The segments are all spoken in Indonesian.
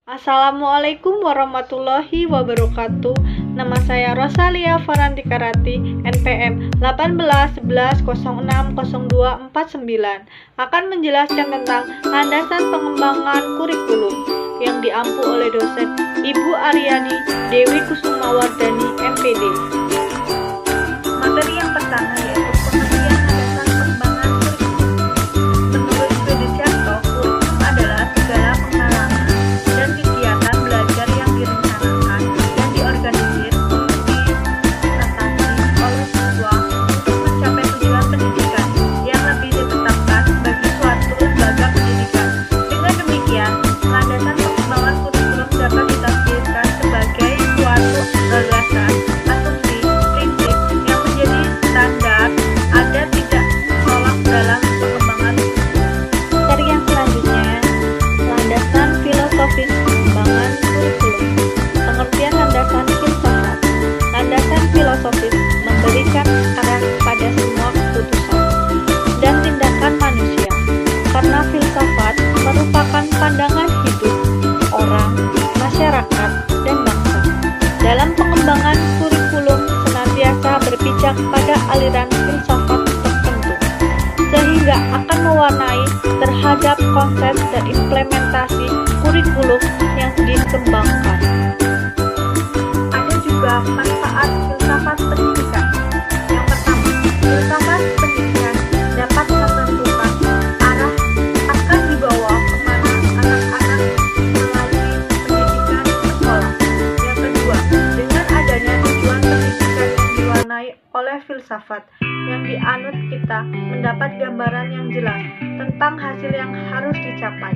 Assalamualaikum warahmatullahi wabarakatuh. Nama saya Rosalia Farantika Rati, NPM 1811060249, akan menjelaskan tentang landasan pengembangan kurikulum yang diampu oleh dosen Ibu Aryani Dewi Kusumawardani, MPD. Materi yang pertama yaitu pengertian landasan pengembangan kurikulum. Menurut Swedianto, kurikulum adalah segala pengalaman dan kegiatan belajar yang direncanakan dan diorganisir diatasi oleh siswa untuk mencapai tujuan pendidikan yang lebih ditetapkan bagi suatu lembaga pendidikan. Dengan demikian, landasan pengembangan kurikulum dapat ditafsirkan sebagai suatu gagasan, asumsi, prinsip yang menjadi standar ada tidak tolak dalam pengembangan. Materi yang selanjutnya, landasan filosofis pengembangan kurikulum. Pengertian landasan filsafat. Landasan filosofis memberikan arah pada semua keputusan dan tindakan manusia, karena filsafat merupakan pandangan hidup orang, masyarakat, dan bangsa. Dalam pengembangan kurikulum senantiasa berpijak pada aliran filsafat tertentu, sehingga akan mewarnai terhadap konsep dan implementasi kurikulum yang dikembangkan. Ada juga manfaat filsafat pendidikan. Yang pertama, filsafat pendidikan dapat menentukan arah akan dibawa kemana anak-anak melalui pendidikan sekolah. Yang kedua, dengan adanya tujuan pendidikan yang diwarnai oleh filsafat yang dianut, kita mendapat gambaran yang jelas tentang hasil yang harus dicapai.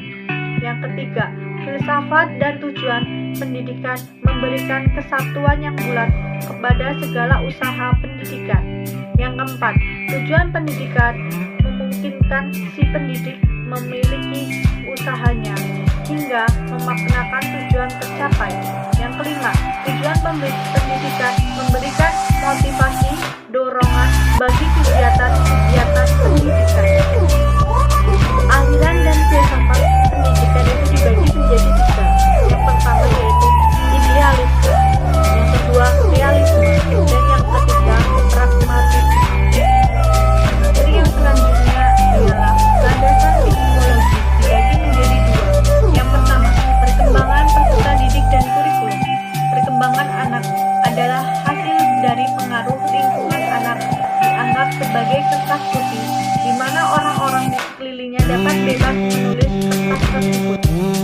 Yang ketiga, filsafat dan tujuan pendidikan memberikan kesatuan yang bulat kepada segala usaha pendidikan. Yang keempat, tujuan pendidikan memungkinkan si pendidik memiliki usahanya hingga memaknakan tujuan tercapai. Yang kelima, tujuan pendidikan memberikan motivasi, dorongan bagi kegiatan-kegiatan pendidikan. Aliran dan filsafat pendidikan itu dibagi menjadi tiga. Yang pertama yaitu idealisme, yang kedua realisme, dan yang ketiga pragmatisme. Materi yang selanjutnya adalah landasan psikologi, dibagi menjadi dua. Yang pertama, perkembangan peserta didik dan kurikulum. Perkembangan anak adalah hasil dari pengaruh lingkungan anak, dianggap sebagai kertas putih, di mana orang-orang di sekelilingnya dapat bebas menulis kertas tersebut.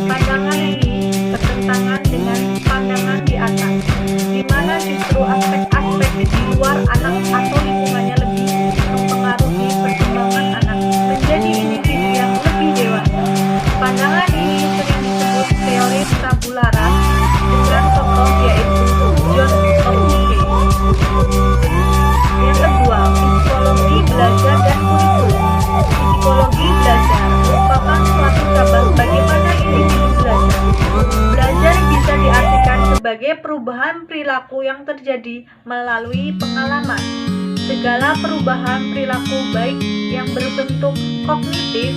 Pandangan ini bertentangan dengan pandangan di atas, di mana justru aspek-aspek di luar anak atau lingkungannya lebih mempengaruhi perkembangan anak menjadi individu yang lebih dewasa. Pandangan ini sering disebut teori tabula rasa dengan tokoh yaitu John Locke. Yang kedua, psikologi belajar dan kurikulum. Psikologi belajar merupakan suatu cabang bagaimana individu belajar. Belajar bisa diartikan sebagai perubahan perilaku yang terjadi melalui pengalaman. Segala perubahan perilaku baik yang berbentuk kognitif,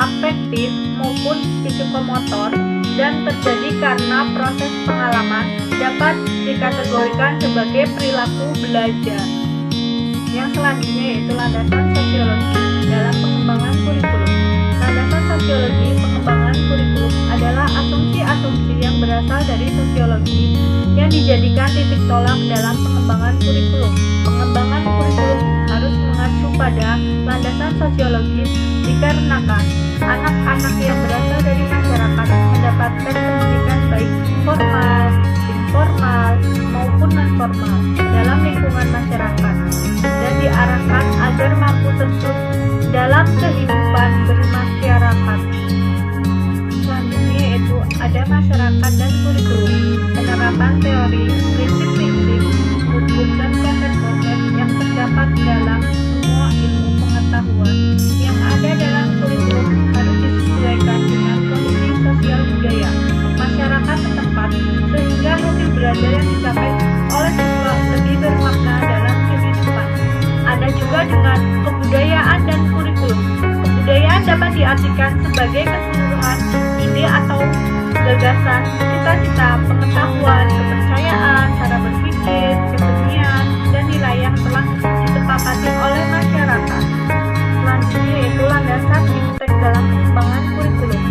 afektif maupun psikomotor dan terjadi karena proses pengalaman dapat dikategorikan sebagai perilaku belajar. Yang selanjutnya yaitu landasan sosiologi dalam pengembangan kurikulum. Landasan sosiologi pengembangan kurikulum adalah asumsi-asumsi yang berasal dari sosiologi yang dijadikan titik tolak dalam pengembangan kurikulum. Pengembangan kurikulum harus mengacu pada landasan sosiologis dikarenakan anak-anak yang berasal dari masyarakat mendapatkan pendidikan baik formal, informal, maupun non-formal dalam lingkungan masyarakat dan diarahkan agar mampu terjun dalam kehidupan bermasyarakat. Selanjutnya yaitu ada masyarakat dan kurikulum. Penerapan teori, prinsip-prinsip, hukum, dan konsep-konsep yang terdapat dalam semua ilmu pengetahuan yang ada dalam kurikulum harus disesuaikan dengan kondisi sosial budaya masyarakat setempat, sehingga hasil belajar yang dicapai oleh siswa lebih bermakna dalam kehidupan. Ada juga dengan kebudayaan dan kurikulum. Kebudayaan dapat diartikan sebagai keseluruhan ide atau gagasan, cita-cita, pengetahuan, kepercayaan, cara berpikir, kesenian, dan nilai yang telah disepakati oleh masyarakat. Selanjutnya yaitu landasan iptek dalam pengembangan kurikulum.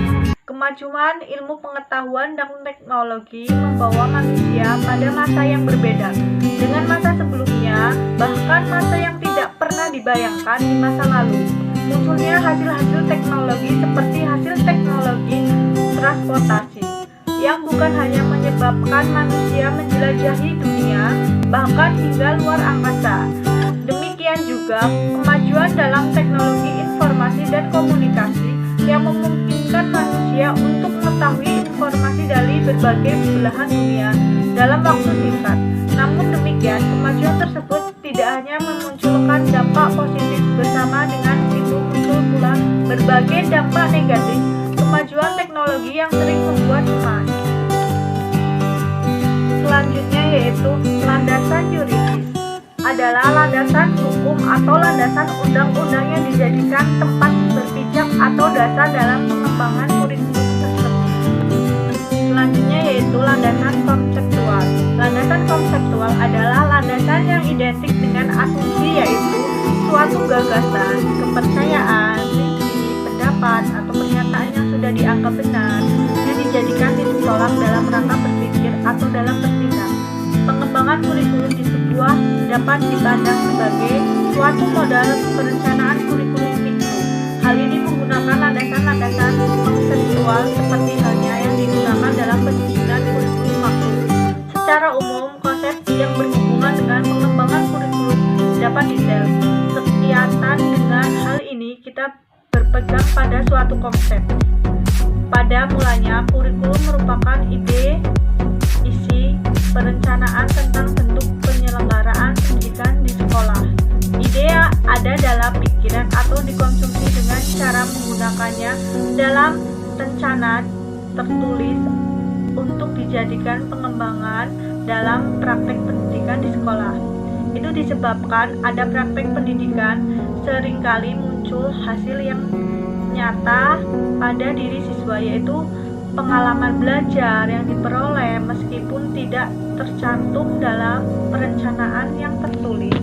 Kemajuan ilmu pengetahuan dan teknologi membawa manusia pada masa yang berbeda dengan masa sebelumnya, bahkan masa yang tidak pernah dibayangkan di masa lalu. Munculnya hasil-hasil teknologi seperti hasil teknologi transportasi yang bukan hanya menyebabkan manusia menjelajahi dunia, bahkan hingga luar angkasa. Demikian juga kemajuan dalam teknologi informasi dan komunikasi yang memungkinkan manusia untuk mengetahui informasi dari berbagai belahan dunia dalam waktu singkat. Namun demikian, kemajuan tersebut tidak hanya memunculkan dampak positif, bersama dengan itu muncul pula berbagai dampak negatif kemajuan teknologi yang sering membuat cemas. Selanjutnya yaitu landasan yuridis, adalah landasan hukum atau landasan undang-undang yang dijadikan tempat berpijak atau dasar dalam pengembangan kurikulum tersebut. Selanjutnya yaitu landasan konseptual. Landasan konseptual adalah landasan yang identik dengan asumsi, yaitu suatu gagasan, kepercayaan, prinsip, pendapat, atau pernyataan yang sudah dianggap benar yang dijadikan titik tolak dalam rangka berpikir atau dalam bertindak. Pengembangan kurikulum di sebuah dapat dipandang sebagai suatu modal perencanaan kurikulum mikro. Hal ini menggunakan landasan-landasan konseptual seperti halnya yang digunakan dalam penyusunan kurikulum makro. Secara umum, konsep yang berhubungan dengan pengembangan kurikulum dapat detail. Sekaitan dengan hal ini, kita berpegang pada suatu konsep. Pada mulanya, kurikulum merupakan ide, isi, perencanaan tentang bentuk penyelenggaraan pendidikan di sekolah. Ide ada dalam pikiran atau dikonsumsi dengan cara menggunakannya dalam rencana tertulis untuk dijadikan pengembangan dalam praktek pendidikan di sekolah. Itu disebabkan ada praktek pendidikan seringkali muncul hasil yang nyata pada diri siswa, yaitu pengalaman belajar yang diperoleh meskipun tidak tercantum dalam perencanaan yang tertulis.